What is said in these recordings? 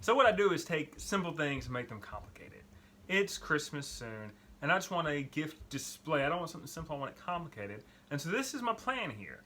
So what I do is take simple things and make them complicated. It's Christmas soon, and I just want a gift display. I don't want something simple, I want it complicated. And so this is my plan here.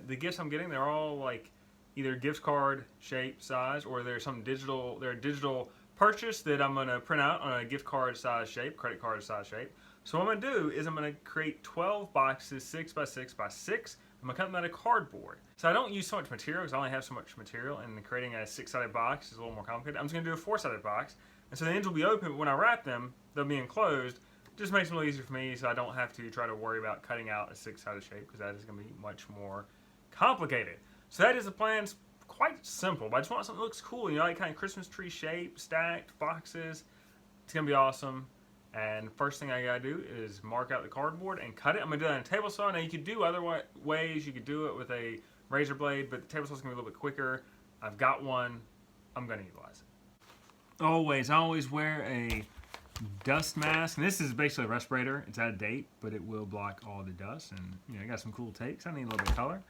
The gifts I'm getting, they're all like either gift card shape, size, or they're a digital purchase that I'm gonna print out on a gift card size shape, credit card size shape. So what I'm gonna do is I'm gonna create 12 boxes, 6 by 6 by 6. I'm gonna cut them out of cardboard. So I don't use so much material because I only have so much material, and creating a 6-sided box is a little more complicated. I'm just gonna do a 4-sided box, and so the ends will be open, but when I wrap them, they'll be enclosed. It just makes it a little easier for me, so I don't have to try to worry about cutting out a 6-sided shape, because that is gonna be much more complicated. So that is the plan. It's quite simple, but I just want something that looks cool, you know, like kind of Christmas tree shape, stacked boxes. It's gonna be awesome. And first thing I gotta do is mark out the cardboard and cut it. I'm gonna do that on a table saw. Now you could do other ways. You could do it with a razor blade, but the table saw is gonna be a little bit quicker. I've got one. I'm gonna utilize it. I always wear a dust mask, and this is basically a respirator. It's out of date, but it will block all the dust. And you know, I got some cool takes. I need a little bit of color.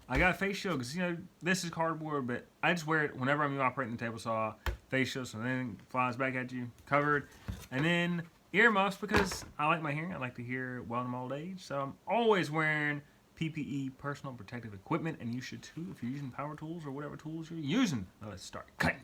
I got a face shield because, you know, this is cardboard, but I just wear it whenever I'm operating the table saw. Face shield, so then it flies back at you, covered. And then earmuffs, because I like my hearing. I like to hear well in my old age. So I'm always wearing PPE, personal protective equipment, and you should too if you're using power tools or whatever tools you're using. Now let's start cutting.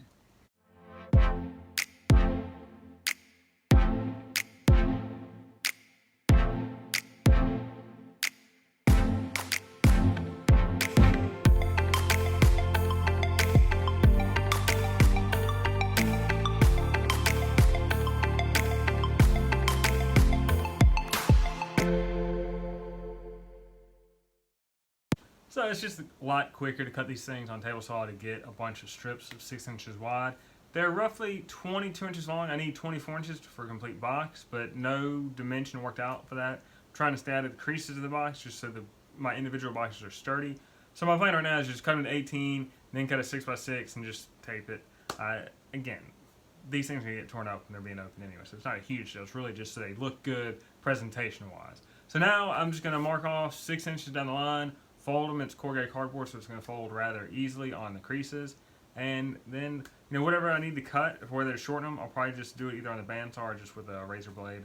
So it's just a lot quicker to cut these things on table saw to get a bunch of strips of 6 inches wide. They're roughly 22 inches long. I need 24 inches for a complete box, but no dimension worked out for that. I'm trying to stay out of the creases of the box just so my individual boxes are sturdy. So my plan right now is just cut them to 18, then cut a 6 by 6 and just tape it. Again, these things are going to get torn up when they're being opened anyway, so it's not a huge deal. It's really just so they look good presentation-wise. So now I'm just going to mark off 6 inches down the line, fold them. It's corrugated cardboard, so it's going to fold rather easily on the creases. And then, you know, whatever I need to cut, if whether to shorten them, I'll probably just do it either on the bandsaw or just with a razor blade.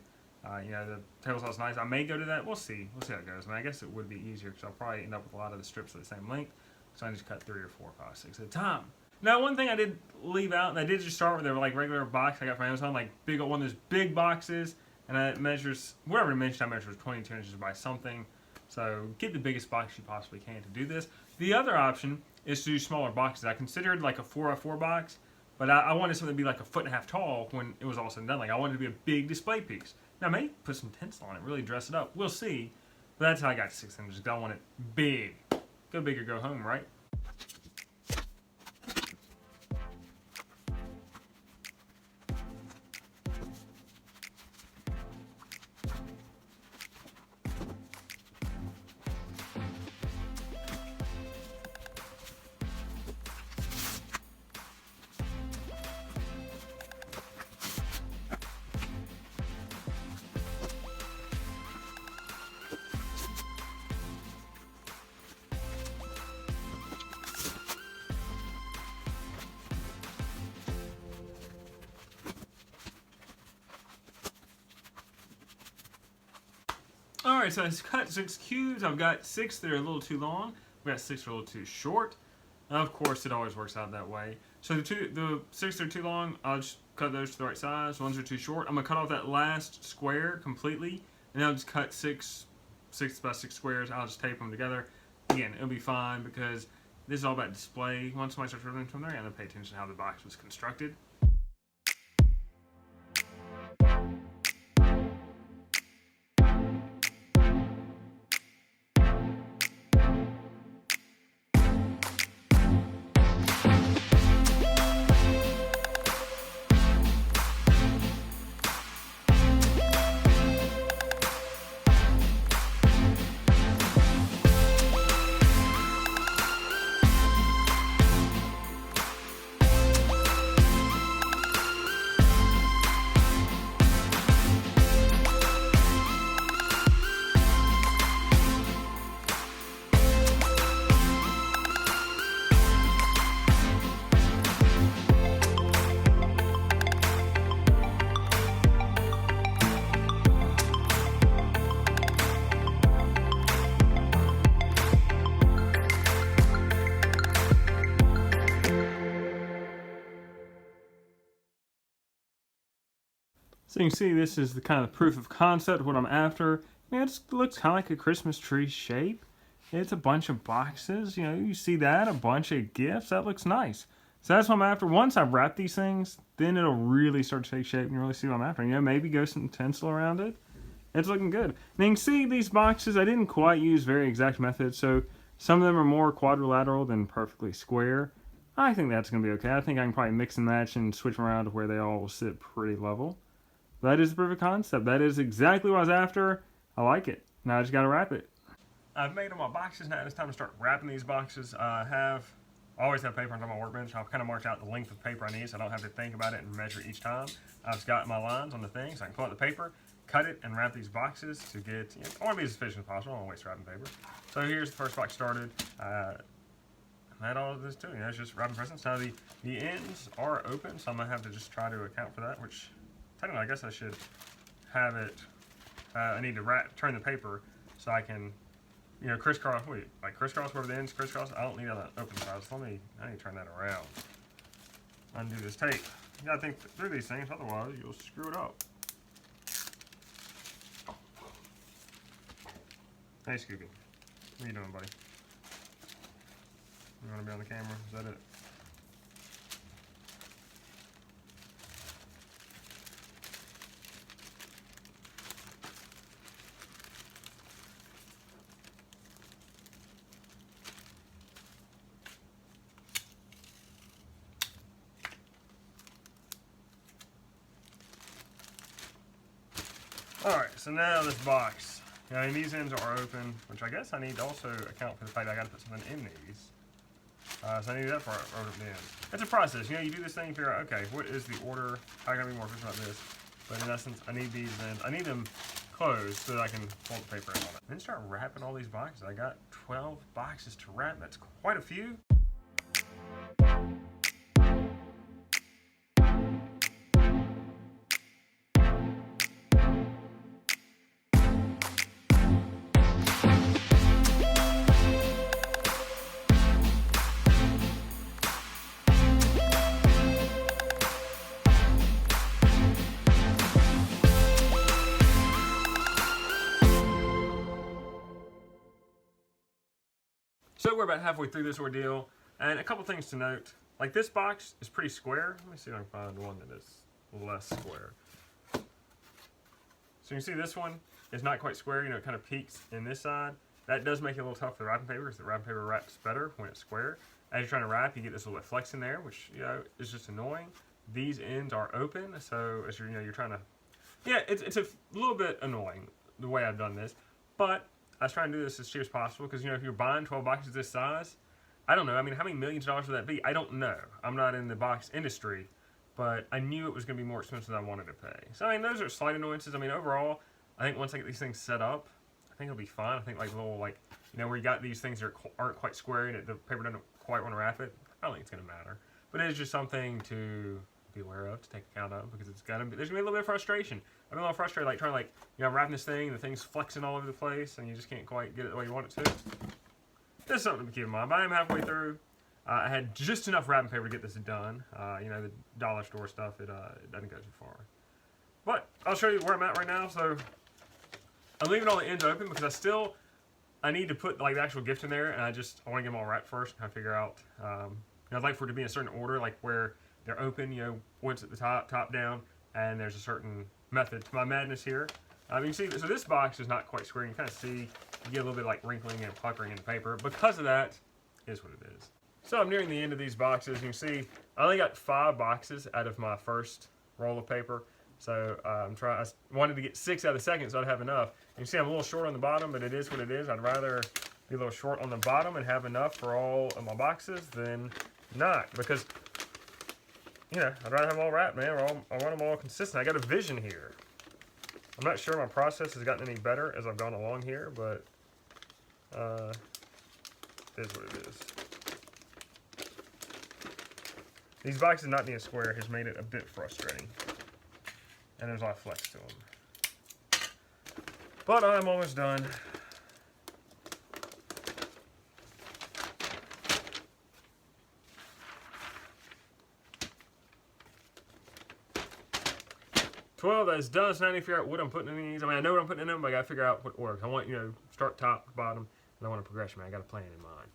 You know, the table saw is nice. I may go to that. We'll see. We'll see how it goes. I mean, I guess it would be easier because I'll probably end up with a lot of the strips of the same length. So I just cut 3 or 4, 5, 6 at a time. Now, one thing I did leave out, and I did just start with, they were like regular box I got from Amazon, like big, one of those big boxes, and it measures, whatever dimension I measure is 22 inches by something. So get the biggest box you possibly can to do this. The other option is to do smaller boxes. I considered like a 4x4 box, but I wanted something to be like 1.5 feet tall when it was all said and done. Like I wanted it to be a big display piece. Now I may put some tinsel on it, really dress it up. We'll see. But that's how I got 6 inches. I want it big. Go big or go home, right? Alright, so I've cut 6 cubes. I've got 6 that are a little too long. I've got 6 that are a little too short. Of course, it always works out that way. So the 6 that are too long, I'll just cut those to the right size. The ones that are too short, I'm going to cut off that last square completely. And then I'll just cut 6 by 6 squares. I'll just tape them together. Again, it'll be fine because this is all about display. Once somebody starts ripping from there, I'm going to pay attention to how the box was constructed. So you can see this is the kind of proof of concept, what I'm after. Yeah, it looks kind of like a Christmas tree shape. It's a bunch of boxes. You know, you see that, a bunch of gifts. That looks nice. So that's what I'm after. Once I wrap these things, then it'll really start to take shape and you really see what I'm after. You know, maybe go some tinsel around it. It's looking good. Now you can see these boxes, I didn't quite use very exact methods, so some of them are more quadrilateral than perfectly square. I think that's going to be okay. I think I can probably mix and match and switch them around to where they all will sit pretty level. That is the proof of concept. That is exactly what I was after. I like it. Now I just got to wrap it. I've made all my boxes. Now it's time to start wrapping these boxes. I always have paper on my workbench. I've kind of marked out the length of paper I need so I don't have to think about it and measure each time. I've just got my lines on the thing so I can pull out the paper, cut it, and wrap these boxes to get, you know, I want to be as efficient as possible. I don't want to waste wrapping paper. So here's the first box started. That all it is too. You know, it's just wrapping presents. Now the ends are open, so I'm going to have to just try to account for that, which technically I guess I should have it. I need to turn the paper so I can, you know, crisscross where the ends crisscross. I don't need that open side, so I need to turn that around. Undo this tape. You gotta think through these things, otherwise you'll screw it up. Hey Scooby, what are you doing, buddy? You wanna be on the camera? Is that it? Alright, so now this box. Now these ends are open, which I guess I need to also account for the fact that I gotta put something in these. So I need that part over the end. It's a process, you know, you do this thing, you figure out, okay, what is the order, how can I be more efficient about this? But in essence, I need these ends, I need them closed so that I can fold the paper in on it. Then start wrapping all these boxes. I got 12 boxes to wrap, that's quite a few. So we're about halfway through this ordeal, and a couple things to note. Like this box is pretty square. Let me see if I can find one that is less square. So you can see this one is not quite square, you know, it kind of peaks in this side. That does make it a little tough for the wrapping paper because the wrapping paper wraps better when it's square. As you're trying to wrap, you get this little bit of flex in there, which, you know, is just annoying. These ends are open, so as you're, you know, you're trying to, yeah, it's a little bit annoying the way I've done this, but I was trying to do this as cheap as possible because, you know, if you're buying 12 boxes this size, I don't know. I mean, how many millions of dollars would that be? I don't know. I'm not in the box industry, but I knew it was going to be more expensive than I wanted to pay. So, I mean, those are slight annoyances. I mean, overall, I think once I get these things set up, I think it'll be fine. I think like little, like, you know, where you got these things that aren't quite square and the paper doesn't quite want to wrap it, I don't think it's going to matter. But it is just something to be aware of, to take account of, because it's got to be, there's going to be a little bit of frustration. I've been a little frustrated, like trying to, like, you know, wrapping this thing, the thing's flexing all over the place, and you just can't quite get it the way you want it to. Just something to keep in mind. But I am halfway through. I had just enough wrapping paper to get this done. You know, the dollar store stuff, it doesn't go too far. But I'll show you where I'm at right now. So I'm leaving all the ends open because I need to put like the actual gift in there, and I want to get them all wrapped first and kind of figure out. You know, I'd like for it to be in a certain order, like where they're open. You know, once at the top down, and there's a certain method to my madness here. You can see, so this box is not quite square. You can kind of see, you get a little bit like wrinkling and puckering in the paper. Because of that, is what it is. So I'm nearing the end of these boxes. You can see, I only got 5 boxes out of my first roll of paper. So I wanted to get 6 out of the second so I'd have enough. You can see I'm a little short on the bottom, but it is what it is. I'd rather be a little short on the bottom and have enough for all of my boxes than not. Because, you know, I'd rather have them all wrapped, man. I want them all consistent. I got a vision here. I'm not sure my process has gotten any better as I've gone along here, but it is what it is. These boxes not being square has made it a bit frustrating. And there's a lot of flex to them. But I'm almost done. 12, that's done. So now I need to figure out what I'm putting in these. I mean, I know what I'm putting in them, but I got to figure out what works. I want, start top, bottom, and I want a progression. I got a plan in mind.